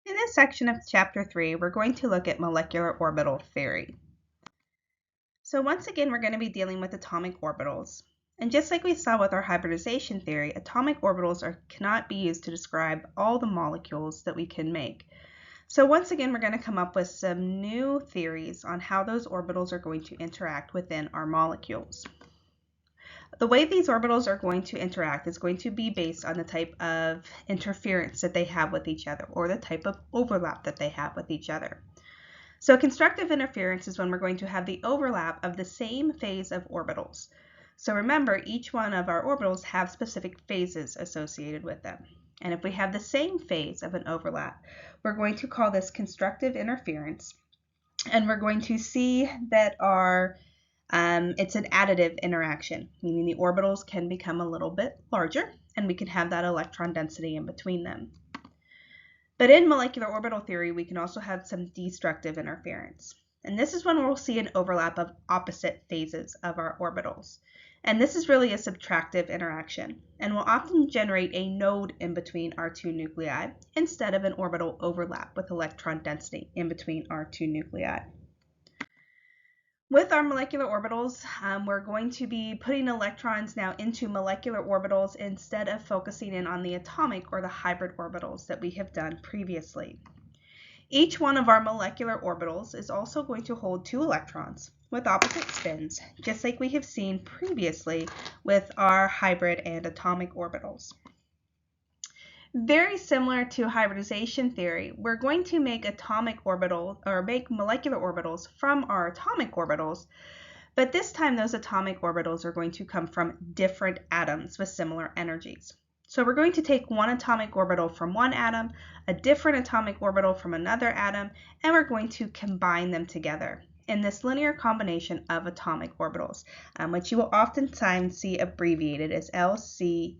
In this section of Chapter 3, we're going to look at molecular orbital theory. So once again, we're going to be dealing with atomic orbitals. And just like we saw with our hybridization theory, atomic orbitals cannot be used to describe all the molecules that we can make. So once again, we're going to come up with some new theories on how those orbitals are going to interact within our molecules. The way these orbitals are going to interact is going to be based on the type of interference that they have with each other, or the type of overlap that they have with each other. So constructive interference is when we're going to have the overlap of the same phase of orbitals. So remember, each one of our orbitals have specific phases associated with them. And if we have the same phase of an overlap, we're going to call this constructive interference. And we're going to see that it's an additive interaction, meaning the orbitals can become a little bit larger and we can have that electron density in between them. But in molecular orbital theory, we can also have some destructive interference. And this is when we'll see an overlap of opposite phases of our orbitals. And this is really a subtractive interaction and will often generate a node in between our two nuclei instead of an orbital overlap with electron density in between our two nuclei. With our molecular orbitals, we're going to be putting electrons now into molecular orbitals instead of focusing in on the atomic or the hybrid orbitals that we have done previously. Each one of our molecular orbitals is also going to hold two electrons with opposite spins, just like we have seen previously with our hybrid and atomic orbitals. Very similar to hybridization theory, we're going to make make molecular orbitals from our atomic orbitals, but this time those atomic orbitals are going to come from different atoms with similar energies. So we're going to take one atomic orbital from one atom, a different atomic orbital from another atom, and we're going to combine them together in this linear combination of atomic orbitals, which you will oftentimes see abbreviated as LCAO,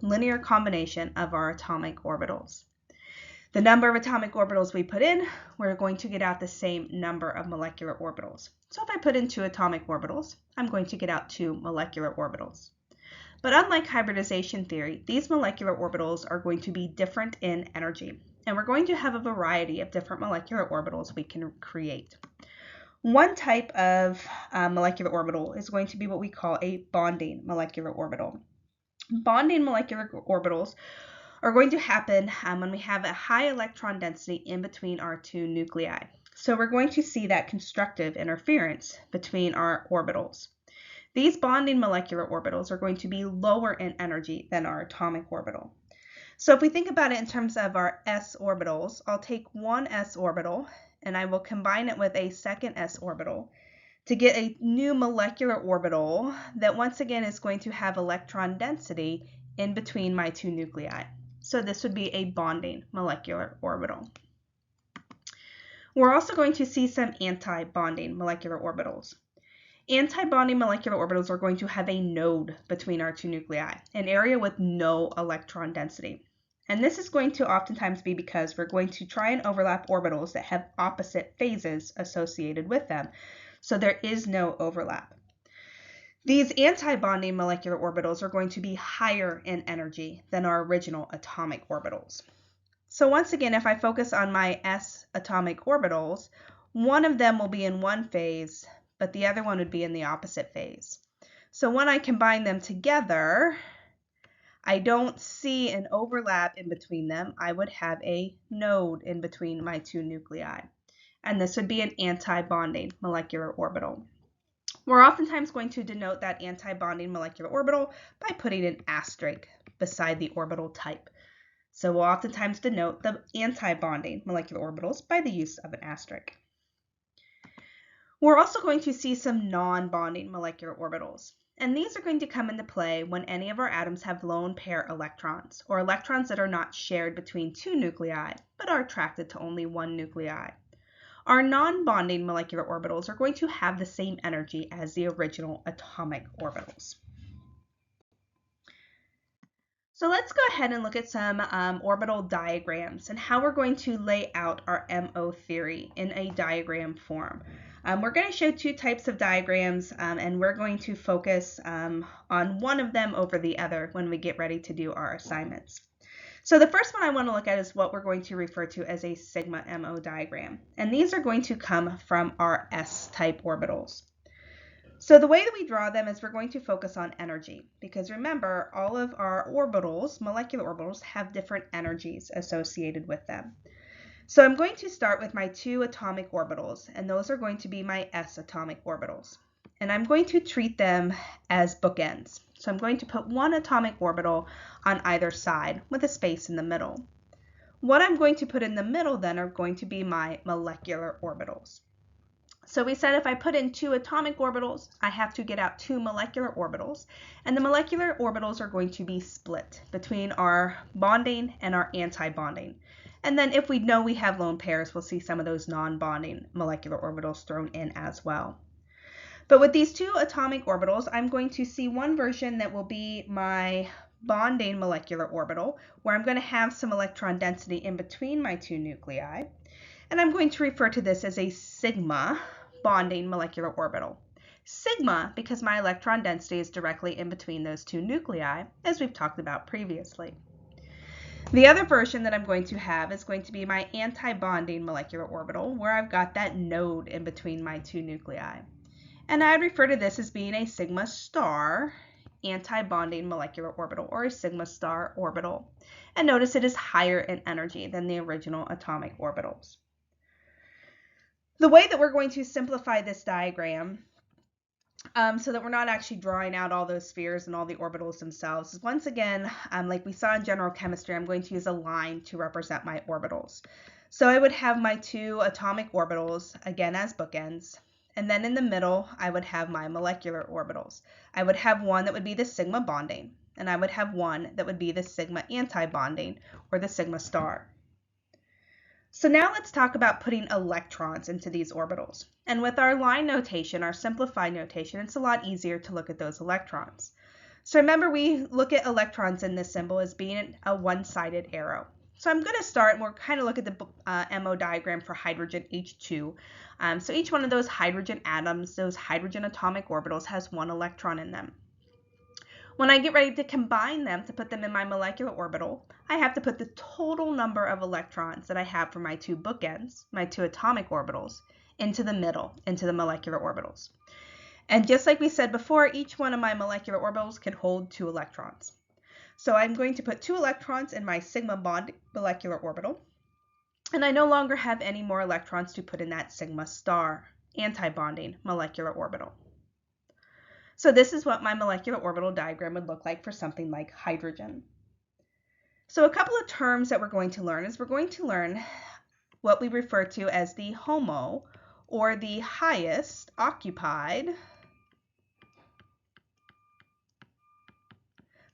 linear combination of our atomic orbitals. The number of atomic orbitals we put in, we're going to get out the same number of molecular orbitals. So if I put in 2 atomic orbitals, I'm going to get out 2 molecular orbitals. But unlike hybridization theory, these molecular orbitals are going to be different in energy, and we're going to have a variety of different molecular orbitals we can create. One type of molecular orbital is going to be what we call a bonding molecular orbital. Bonding molecular orbitals are going to happen when we have a high electron density in between our two nuclei. So we're going to see that constructive interference between our orbitals. These bonding molecular orbitals are going to be lower in energy than our atomic orbital. So if we think about it in terms of our s orbitals, I'll take one s orbital and I will combine it with a second s orbital to get a new molecular orbital that once again is going to have electron density in between my two nuclei. So this would be a bonding molecular orbital. We're also going to see some anti-bonding molecular orbitals. Anti-bonding molecular orbitals are going to have a node between our two nuclei, an area with no electron density. And this is going to oftentimes be because we're going to try and overlap orbitals that have opposite phases associated with them. So there is no overlap. These anti-bonding molecular orbitals are going to be higher in energy than our original atomic orbitals. So once again, if I focus on my s atomic orbitals, one of them will be in one phase, but the other one would be in the opposite phase. So when I combine them together, I don't see an overlap in between them. I would have a node in between my two nuclei. And this would be an anti-bonding molecular orbital. We're oftentimes going to denote that anti-bonding molecular orbital by putting an asterisk beside the orbital type. So we'll oftentimes denote the anti-bonding molecular orbitals by the use of an asterisk. We're also going to see some non-bonding molecular orbitals. And these are going to come into play when any of our atoms have lone pair electrons, or electrons that are not shared between two nuclei, but are attracted to only one nuclei. Our non-bonding molecular orbitals are going to have the same energy as the original atomic orbitals. So let's go ahead and look at some orbital diagrams and how we're going to lay out our MO theory in a diagram form. We're going to show 2 types of diagrams and we're going to focus on one of them over the other when we get ready to do our assignments. So the first one I want to look at is what we're going to refer to as a sigma MO diagram. And these are going to come from our S-type orbitals. So the way that we draw them is we're going to focus on energy, because remember, all of our orbitals, molecular orbitals, have different energies associated with them. So I'm going to start with my 2 atomic orbitals, and those are going to be my S atomic orbitals. And I'm going to treat them as bookends. So I'm going to put 1 atomic orbital on either side with a space in the middle. What I'm going to put in the middle then are going to be my molecular orbitals. So we said if I put in 2 atomic orbitals, I have to get out 2 molecular orbitals, and the molecular orbitals are going to be split between our bonding and our anti-bonding. And then if we know we have lone pairs, we'll see some of those non-bonding molecular orbitals thrown in as well. But with these 2 atomic orbitals, I'm going to see one version that will be my bonding molecular orbital, where I'm going to have some electron density in between my 2 nuclei. And I'm going to refer to this as a sigma bonding molecular orbital. Sigma because my electron density is directly in between those 2 nuclei, as we've talked about previously. The other version that I'm going to have is going to be my anti-bonding molecular orbital, where I've got that node in between my 2 nuclei. And I refer to this as being a sigma star anti-bonding molecular orbital, or a sigma star orbital. And notice it is higher in energy than the original atomic orbitals. The way that we're going to simplify this diagram so that we're not actually drawing out all those spheres and all the orbitals themselves is, once again, like we saw in general chemistry, I'm going to use a line to represent my orbitals. So I would have my 2 atomic orbitals, again as bookends, and then in the middle I would have my molecular orbitals. I would have one that would be the sigma bonding, and I would have one that would be the sigma anti-bonding, or the sigma star. So now let's talk about putting electrons into these orbitals. And with our line notation, our simplified notation, it's a lot easier to look at those electrons. So remember, we look at electrons in this symbol as being a one-sided arrow. So I'm going to start, and we'll kind of look at the MO diagram for hydrogen H2. So each one of those hydrogen atoms, those hydrogen atomic orbitals, has 1 electron in them. When I get ready to combine them to put them in my molecular orbital, I have to put the total number of electrons that I have for my 2 bookends, my 2 atomic orbitals, into the middle, into the molecular orbitals. And just like we said before, each one of my molecular orbitals can hold 2 electrons. So I'm going to put 2 electrons in my sigma bond molecular orbital, and I no longer have any more electrons to put in that sigma star anti-bonding molecular orbital. So this is what my molecular orbital diagram would look like for something like hydrogen. So a couple of terms that we're going to learn is we're going to learn what we refer to as the HOMO, or the highest occupied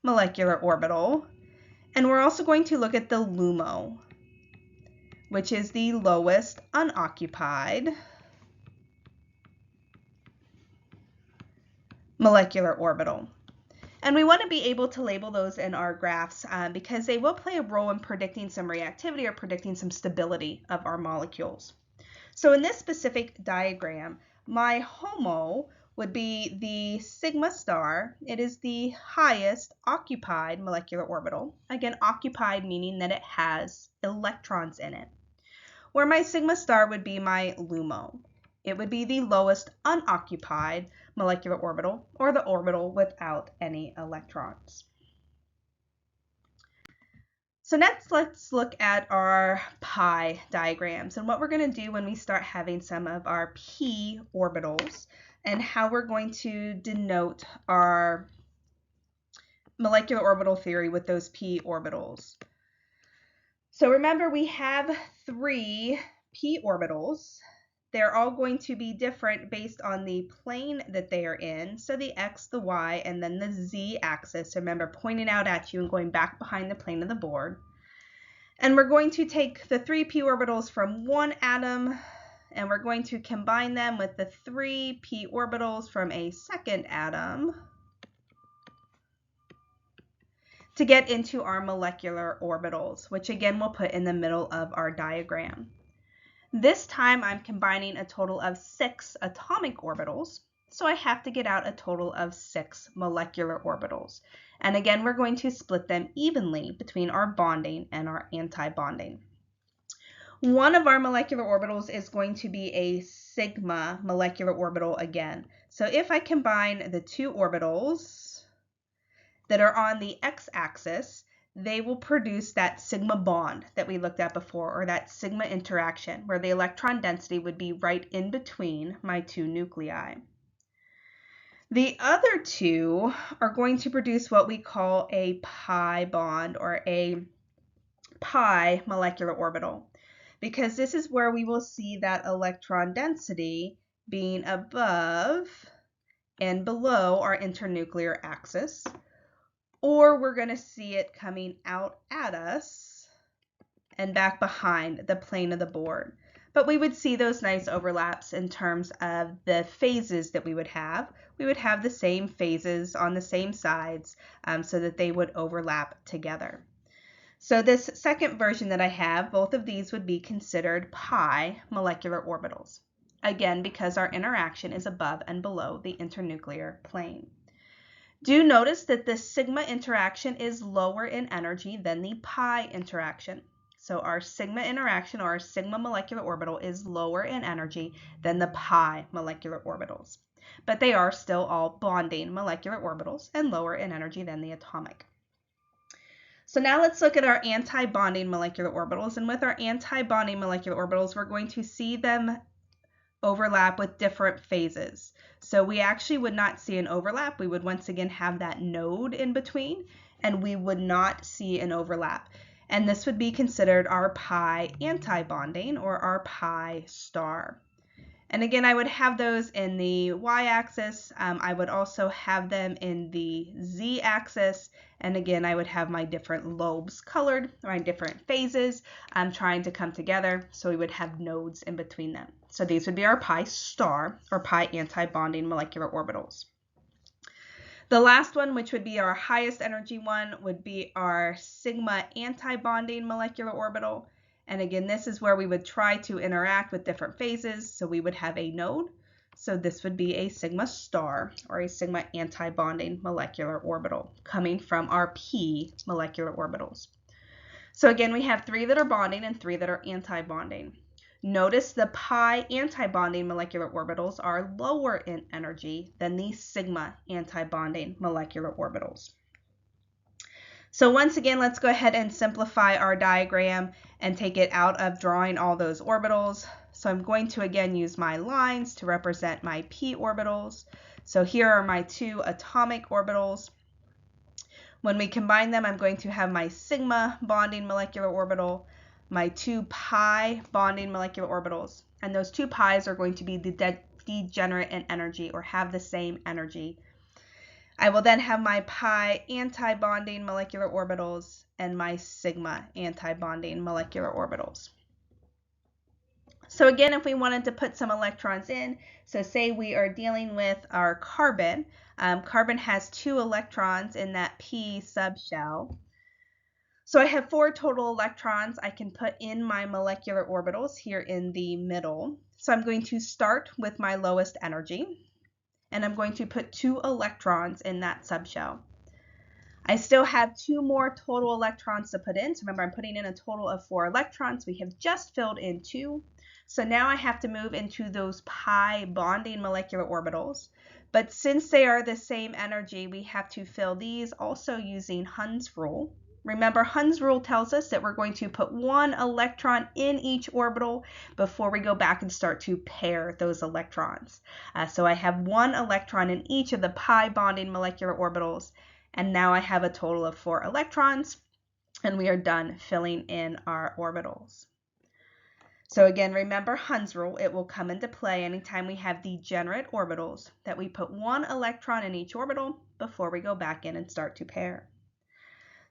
molecular orbital. And we're also going to look at the LUMO, which is the lowest unoccupied molecular orbital. And we want to be able to label those in our graphs because they will play a role in predicting some reactivity or predicting some stability of our molecules. So in this specific diagram, my HOMO would be the sigma star. It is the highest occupied molecular orbital. Again, occupied meaning that it has electrons in it. Where my sigma star would be my LUMO. It would be the lowest unoccupied molecular orbital, or the orbital without any electrons. So next, let's look at our pi diagrams and what we're going to do when we start having some of our p orbitals and how we're going to denote our molecular orbital theory with those p orbitals. So remember, we have 3 p orbitals. They're all going to be different based on the plane that they are in. So the x, the y, and then the z axis. Remember, pointing out at you and going back behind the plane of the board. And we're going to take the 3 p orbitals from one atom, and we're going to combine them with the 3 p orbitals from a second atom to get into our molecular orbitals, which again we'll put in the middle of our diagram. This time I'm combining a total of 6 atomic orbitals. so I have to get out a total of 6 molecular orbitals. And again, we're going to split them evenly between our bonding and our anti-bonding. One of our molecular orbitals is going to be a sigma molecular orbital again. So if I combine the two orbitals that are on the x-axis, they will produce that sigma bond that we looked at before, or that sigma interaction, where the electron density would be right in between my two nuclei. The other two are going to produce what we call a pi bond, or a pi molecular orbital, because this is where we will see that electron density being above and below our internuclear axis, or we're going to see it coming out at us and back behind the plane of the board. But we would see those nice overlaps in terms of the phases that we would have. We would have the same phases on the same sides so that they would overlap together. So this second version that I have, both of these would be considered pi molecular orbitals. Again, because our interaction is above and below the internuclear plane. Do notice that the sigma interaction is lower in energy than the pi interaction. So our sigma interaction, or our sigma molecular orbital, is lower in energy than the pi molecular orbitals. But they are still all bonding molecular orbitals and lower in energy than the atomic. So now let's look at our anti-bonding molecular orbitals. And with our anti-bonding molecular orbitals, we're going to see them overlap with different phases. So we actually would not see an overlap. We would once again have that node in between, and we would not see an overlap. And this would be considered our pi anti-bonding, or our pi star. And again, I would have those in the y-axis. I would also have them in the z-axis. And again, I would have my different lobes colored, my different phases trying to come together. So we would have nodes in between them. So these would be our pi star, or pi anti-bonding molecular orbitals. The last one, which would be our highest energy one, would be our sigma anti-bonding molecular orbital. And again, this is where we would try to interact with different phases. So we would have a node. So this would be a sigma star, or a sigma anti-bonding molecular orbital, coming from our p molecular orbitals. So again, we have 3 that are bonding and 3 that are anti-bonding. Notice the pi anti-bonding molecular orbitals are lower in energy than the sigma anti-bonding molecular orbitals. So once again, let's go ahead and simplify our diagram and take it out of drawing all those orbitals. So I'm going to again use my lines to represent my p orbitals. So here are my 2 atomic orbitals. When we combine them, I'm going to have my sigma bonding molecular orbital, my 2 pi bonding molecular orbitals, and those 2 pi's are going to be degenerate in energy, or have the same energy. I will then have my pi anti-bonding molecular orbitals and my sigma anti-bonding molecular orbitals. So again, if we wanted to put some electrons in, so say we are dealing with our carbon. Carbon has 2 electrons in that p subshell. So I have 4 total electrons I can put in my molecular orbitals here in the middle. So I'm going to start with my lowest energy, and I'm going to put 2 electrons in that subshell. I still have 2 more total electrons to put in. So remember, I'm putting in a total of 4 electrons. We have just filled in 2. So now I have to move into those pi bonding molecular orbitals. But since they are the same energy, we have to fill these also using Hund's rule. Remember, Hund's rule tells us that we're going to put 1 electron in each orbital before we go back and start to pair those electrons. So I have 1 electron in each of the pi bonding molecular orbitals, and now I have a total of 4 electrons, and we are done filling in our orbitals. So again, remember Hund's rule. It will come into play anytime we have degenerate orbitals, that we put 1 electron in each orbital before we go back in and start to pair.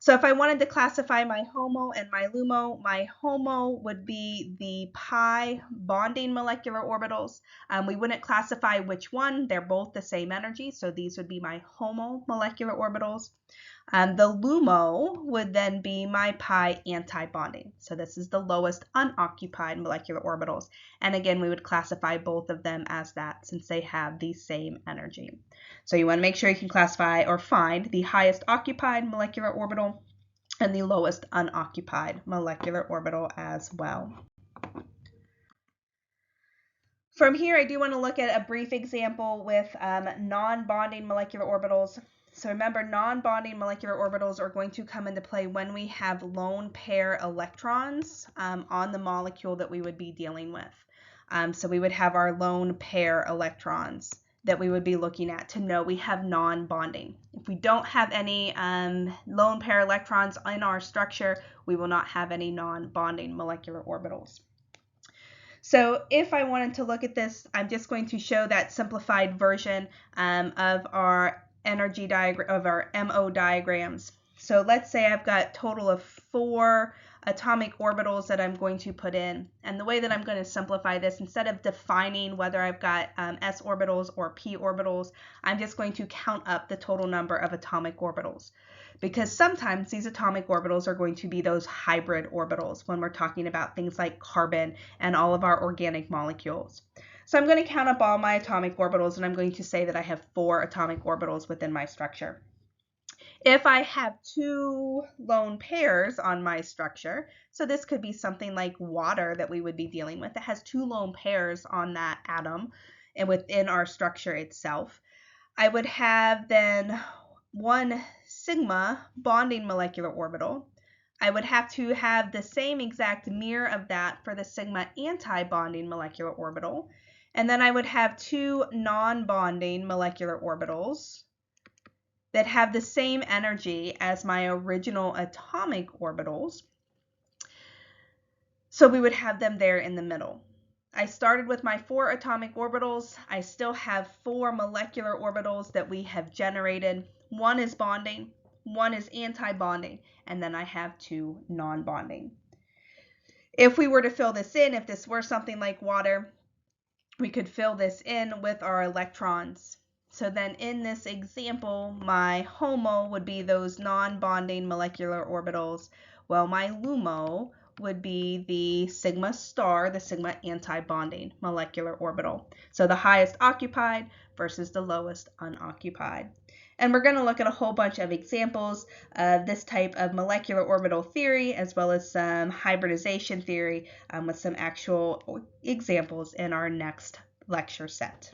So if I wanted to classify my HOMO and my LUMO, my HOMO would be the pi bonding molecular orbitals. We wouldn't classify which one. They're both the same energy, so these would be my HOMO molecular orbitals. The LUMO would then be my pi anti-bonding. So this is the lowest unoccupied molecular orbitals. And again, we would classify both of them as that since they have the same energy. So you want to make sure you can classify or find the highest occupied molecular orbital and the lowest unoccupied molecular orbital as well. From here, I do want to look at a brief example with non-bonding molecular orbitals. So remember, non-bonding molecular orbitals are going to come into play when we have lone pair electrons on the molecule that we would be dealing with. So we would have our lone pair electrons that we would be looking at to know we have non-bonding. If we don't have any lone pair electrons in our structure, we will not have any non-bonding molecular orbitals. So if I wanted to look at this, I'm just going to show that simplified version of our energy diagram, of our MO diagrams. So let's say I've got a total of 4 atomic orbitals that I'm going to put in. And the way that I'm going to simplify this, instead of defining whether I've got s orbitals or p orbitals, I'm just going to count up the total number of atomic orbitals. Because sometimes these atomic orbitals are going to be those hybrid orbitals when we're talking about things like carbon and all of our organic molecules. So I'm going to count up all my atomic orbitals, and I'm going to say that I have 4 atomic orbitals within my structure. If I have 2 lone pairs on my structure, so this could be something like water that we would be dealing with that has 2 lone pairs on that atom and within our structure itself, I would have then 1 sigma bonding molecular orbital. I would have to have the same exact mirror of that for the sigma anti-bonding molecular orbital. And then I would have 2 non-bonding molecular orbitals that have the same energy as my original atomic orbitals. So we would have them there in the middle. I started with my 4 atomic orbitals. I still have 4 molecular orbitals that we have generated. 1 is bonding, 1 is anti-bonding, and then I have 2 non-bonding. If we were to fill this in, if this were something like water, we could fill this in with our electrons. So then in this example, my HOMO would be those non-bonding molecular orbitals, while my LUMO would be the sigma star, the sigma anti-bonding molecular orbital. So the highest occupied versus the lowest unoccupied. And we're going to look at a whole bunch of examples of this type of molecular orbital theory, as well as some hybridization theory with some actual examples in our next lecture set.